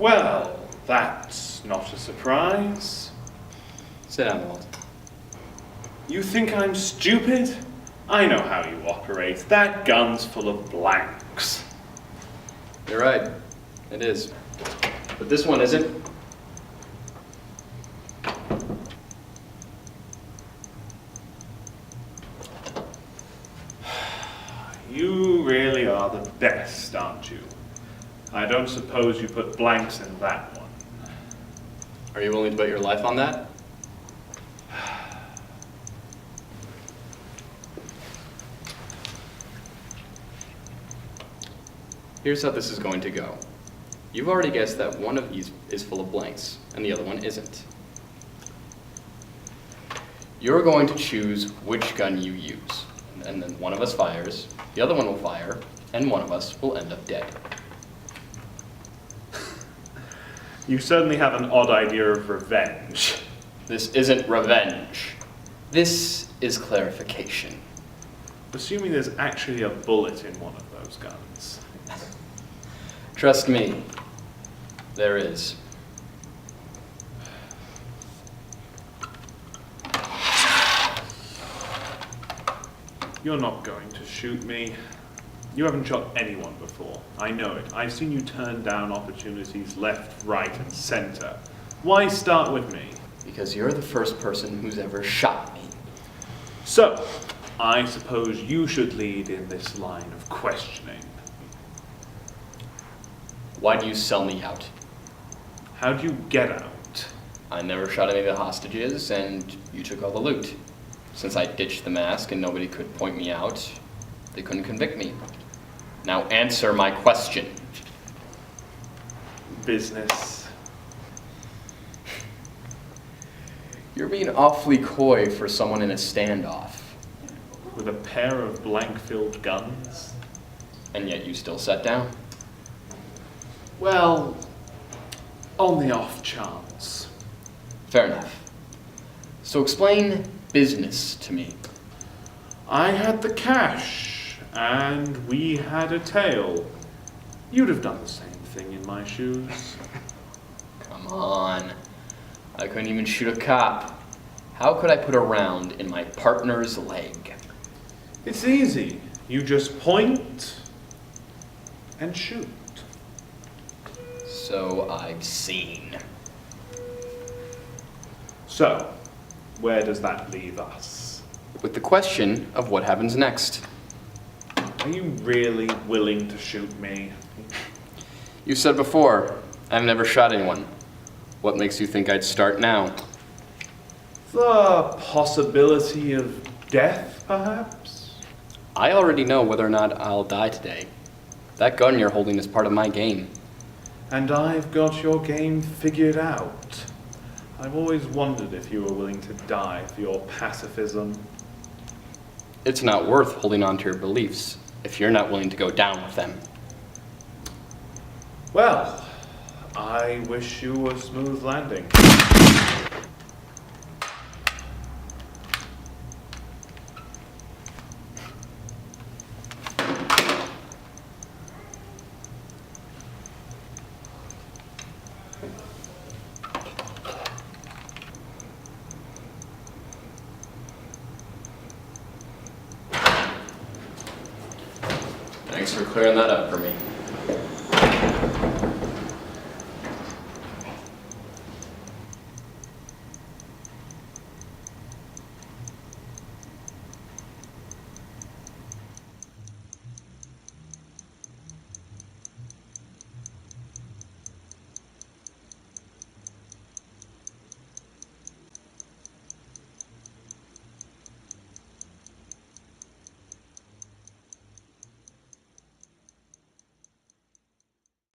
Well, that's not a surprise. Sit down, Walt. You think I'm stupid? I know how you operate. That gun's full of blanks. You're right. It is. But this one isn't. You really are the best, aren't you? I don't suppose you put blanks in that one. Are you willing to bet your life on that? Here's how this is going to go. You've already guessed that one of these is full of blanks, and the other one isn't. You're going to choose which gun you use, and then one of us fires, the other one will fire, and one of us will end up dead. You certainly have an odd idea of revenge. This isn't revenge. This is clarification. Assuming there's actually a bullet in one of those guns. Trust me, there is. You're not going to shoot me. You haven't shot anyone before. I know it. I've seen you turn down opportunities left, right, and center. Why start with me? Because you're the first person who's ever shot me. So, I suppose you should lead in this line of questioning. Why do you sell me out? How'd you get out? I never shot any of the hostages, and you took all the loot. Since I ditched the mask and nobody could point me out, they couldn't convict me. Now answer my question. Business. You're being awfully coy for someone in a standoff. With a pair of blank-filled guns? And yet you still sat down. Well, on the off chance. Fair enough. So explain business to me. I had the cash, and we had a tail. You'd have done the same thing in my shoes. Come on. I couldn't even shoot a cop. How could I put a round in my partner's leg? It's easy. You just point and shoot. So I've seen. So, where does that leave us? With the question of what happens next. Are you really willing to shoot me? You said before, I've never shot anyone. What makes you think I'd start now? The possibility of death, perhaps? I already know whether or not I'll die today. That gun you're holding is part of my game. And I've got your game figured out. I've always wondered if you were willing to die for your pacifism. It's not worth holding on to your beliefs if you're not willing to go down with them. Well, I wish you a smooth landing. Thanks for clearing that up for me.